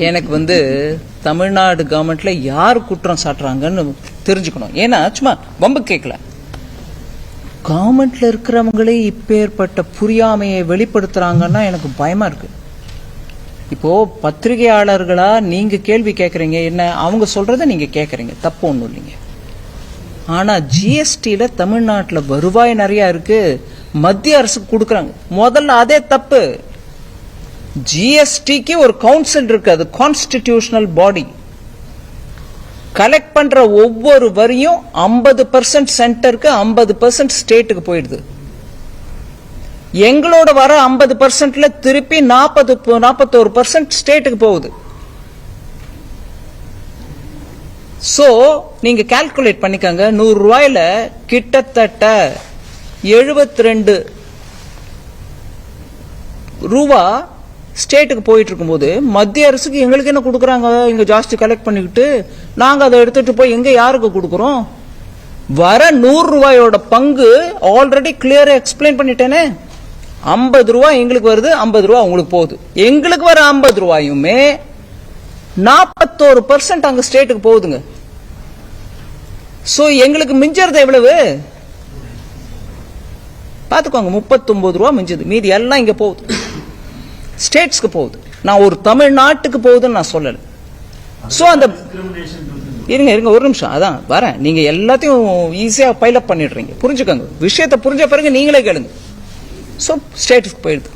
எனக்கு தமிழ்நாடு கவர்மெண்ட்ல யார் குற்றம் சாட்டுறாங்கன்னு தெரிஞ்சுக்கணும். ஏன்னா சும்மா பம்பு கேட்கல, கவர்மெண்ட்ல இருக்கிறவங்களே இப்பேற்பட்ட புரியாமையை வெளிப்படுத்துறாங்கன்னா எனக்கு பயமா இருக்கு. இப்போ பத்திரிகையாளர்களா நீங்க கேள்வி கேட்கறீங்க, என்ன அவங்க சொல்றத நீங்க கேட்கறீங்க, தப்பு ஒண்ணும் இல்லைங்க. ஆனா ஜிஎஸ்டில தமிழ்நாட்டில் வருவாய் நிறைய இருக்கு, மத்திய அரசுக்கு கொடுக்கறாங்க. முதல்ல அதே தப்பு. ஜிஎஸ்டிக்கு ஒரு கவுன்சில் இருக்கு, அது கான்ஸ்டிடியூஷனல் பாடி. கலெக்ட் பண்ற ஒவ்வொரு வரியும் 50% சென்டருக்கு 50% ஸ்டேட்டுக்கு போயிடுது. எங்களோட வர 50%ல திருப்பி 41% ஸ்டேட்டுக்கு போகுது. சோ நீங்க கால்குலேட் பண்ணிக்கங்க, 100 ரூபாயில கிட்டத்தட்ட 72 ரூபா ஸ்டேட்டுக்கு போயிட்டு இருக்கும்போது மத்திய அரசுக்கு எங்களுக்கு என்ன கொடுக்கறாங்க? இங்க ஜாஸ்தி கலெக்ட் பண்ணிக்கிட்டு நாங்க அதை எடுத்துட்டு போய் எங்க யாருக்கு கொடுக்கறோம்? வர 100 ரூபாயோட பங்கு ஆல்ரெடி கிளியரா எக்ஸ்பிளைன் பண்ணிட்டேனே. 50 ரூபாய் எங்களுக்கு வருது, 50 ரூபாய் உங்களுக்கு போகுது. எங்களுக்கு வர 50 ரூபாயுமே 41% அங்க ஸ்டேட்டுக்கு போகுதுங்க. சோ எங்களுக்கு மிஞ்சறது எவ்வளவு பாத்துக்கோங்க, 39 ரூபாய் மிஞ்சது. மீதி எல்லாம் இங்க போகுது, ஸ்டேட்ஸ்க்கு போகுது. நான் ஒரு தமிழ்நாட்டுக்கு போகுதுன்னு நான் சொல்லல. சோ அந்த இருங்க ஒரு நிமிஷம், அதான் வரேன். நீங்க எல்லாத்தையும் ஈஸியா பைல் அப் பண்ணிடுறீங்க. புரிஞ்சுக்கோங்க, விஷயத்தை புரிஞ்ச பிறகு நீங்களே கேளுங்க. சோ ஸ்டேட்டுக்கு போயிடுது.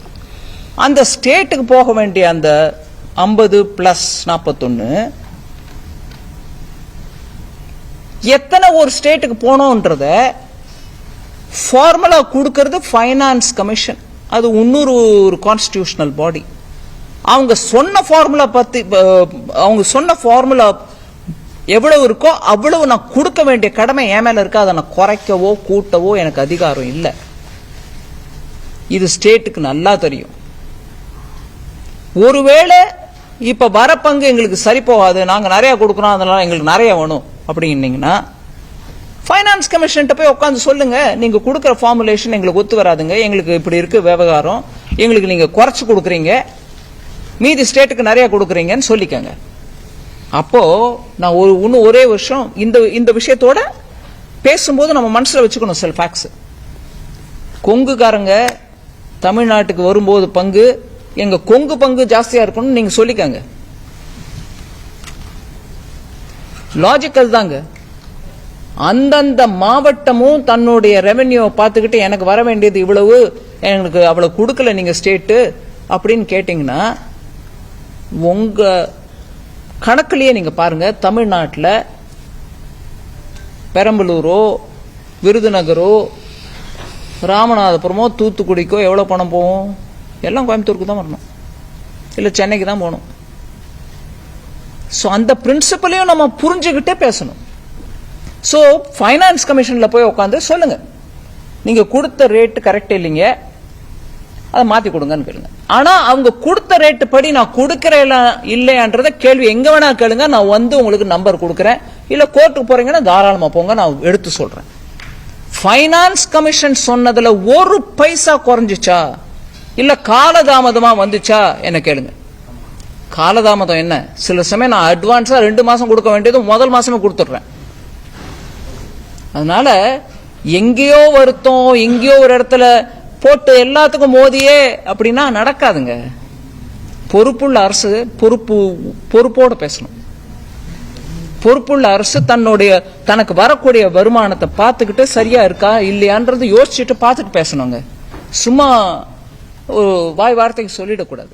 அந்த ஸ்டேட்டுக்கு போக வேண்டிய அந்த 50 பிளஸ் 41 எத்தனை ஒரு ஸ்டேட்டுக்கு போனோம்ன்றத ஃபார்முலா கொடுக்கிறது ஃபைனான்ஸ் கமிஷன். அது இன்னொரு கான்ஸ்டிடியூஷனல் பாடி. அவங்க சொன்ன ஃபார்முலா பத்தி, அவங்க சொன்ன ஃபார்முலா எவ்வளவு இருக்கோ அவ்வளவு நான் கொடுக்க வேண்டிய கடமை என் மேல இருக்கு. அதை நான் குறைக்கவோ கூட்டவோ எனக்கு அதிகாரம் இல்லை. இது ஸ்டேட்டுக்கு நல்லா தெரியும். ஒருவேளை இப்ப வர பங்கு எங்களுக்கு சரி போகாது, நாங்க நிறைய கொடுக்கறோம், அதனால எங்களுக்கு நிறைய வேணும் அப்படின்னீங்கன்னா ஃபைனான்ஸ் கமிஷன் போய் உட்காந்து சொல்லுங்க, நீங்க கொடுக்கற ஃபார்முலேஷன் எங்களுக்கு ஒத்து வராதுங்க, எங்களுக்கு இப்படி இருக்கு விவகாரம், எங்களுக்கு நீங்க குறைச்சு கொடுக்குறீங்க, மீதி ஸ்டேட்டுக்கு நிறைய கொடுக்குறீங்கன்னு சொல்லிக்கங்க. அப்போ நான் இன்னும் ஒரே வருஷம் இந்த விஷயத்தோட பேசும்போது நம்ம மனசுல வச்சுக்கணும் சில ஃபேக்ட்ஸ். கொங்குக்காரங்க தமிழ்நாட்டுக்கு வரும்போது பங்கு, எங்க கொங்கு பங்கு ஜாஸ்தியா இருக்கணும் நீங்க சொல்லிக்கங்க. லாஜிக்கல் தாங்க. அந்தந்த மாவட்டமும் தன்னுடைய ரெவென்யூ பார்த்துக்கிட்டு எனக்கு வர வேண்டியது இவ்வளவு, எனக்கு அவ்வளவு கொடுக்கல நீங்க ஸ்டேட்டு அப்படின்னு கேட்டீங்கன்னா, உங்க கணக்குலயே நீங்க பாருங்க, தமிழ்நாட்டில் பெரம்பலூரோ விருதுநகரோ ராமநாதபுரமோ தூத்துக்குடிக்கோ எவ்வளவு பணம் போகும்? எல்லாம் கோயம்புத்தூருக்கு தான் வரணும், இல்ல சென்னைக்கு தான் போகணும். சோ அந்த பிரின்சிபலையும் நம்ம புரிஞ்சுக்கிட்டே பேசணும். சோ ஃபைனான்ஸ் கமிஷன்ல போய் உட்காந்து சொல்லுங்க, நீங்க கொடுத்த ரேட் கரெக்ட் இல்லைங்க, அதை மாத்தி கொடுங்கன்னு கேளுங்க. ஆனா அவங்க கொடுத்த ரேட்டு படி நான் கொடுக்கறேன் இல்லையான்றத கேள்வி எங்க வேணா கேளுங்க. நான் உங்களுக்கு நம்பர் கொடுக்கறேன், இல்ல கோர்ட்டுக்கு போறீங்கன்னா தாராளமா போங்க, நான் எடுத்து சொல்றேன். ஃபைனான்ஸ் கமிஷன் சொன்னதுல ஒரு பைசா குறைஞ்சிச்சா இல்ல காலதாமதமா வந்துச்சா என்ன கேளுங்க. காலதாமதம் என்ன, சில சமயம் நான் அட்வான்ஸா 2 மாசம் கொடுக்க வேண்டியது முதல் மாசமே கொடுத்துடுறேன். அதனால எங்கேயோ வருத்தம், எங்கேயோ ஒரு இடத்துல போட்டு எல்லாத்துக்கும் மோதியே அப்படின்னா நடக்காதுங்க. பொறுப்புள்ள அரசு பொறுப்போட பேசணும். பொறுப்புள்ள அரசு தனக்கு வரக்கூடிய வருமானத்தை பார்த்துக்கிட்டு சரியா இருக்கா இல்லையான்றது யோசிச்சுட்டு பார்த்துட்டு பேசணுங்க. சும்மா வாய் வார்த்தைக்கு சொல்லிடக்கூடாது.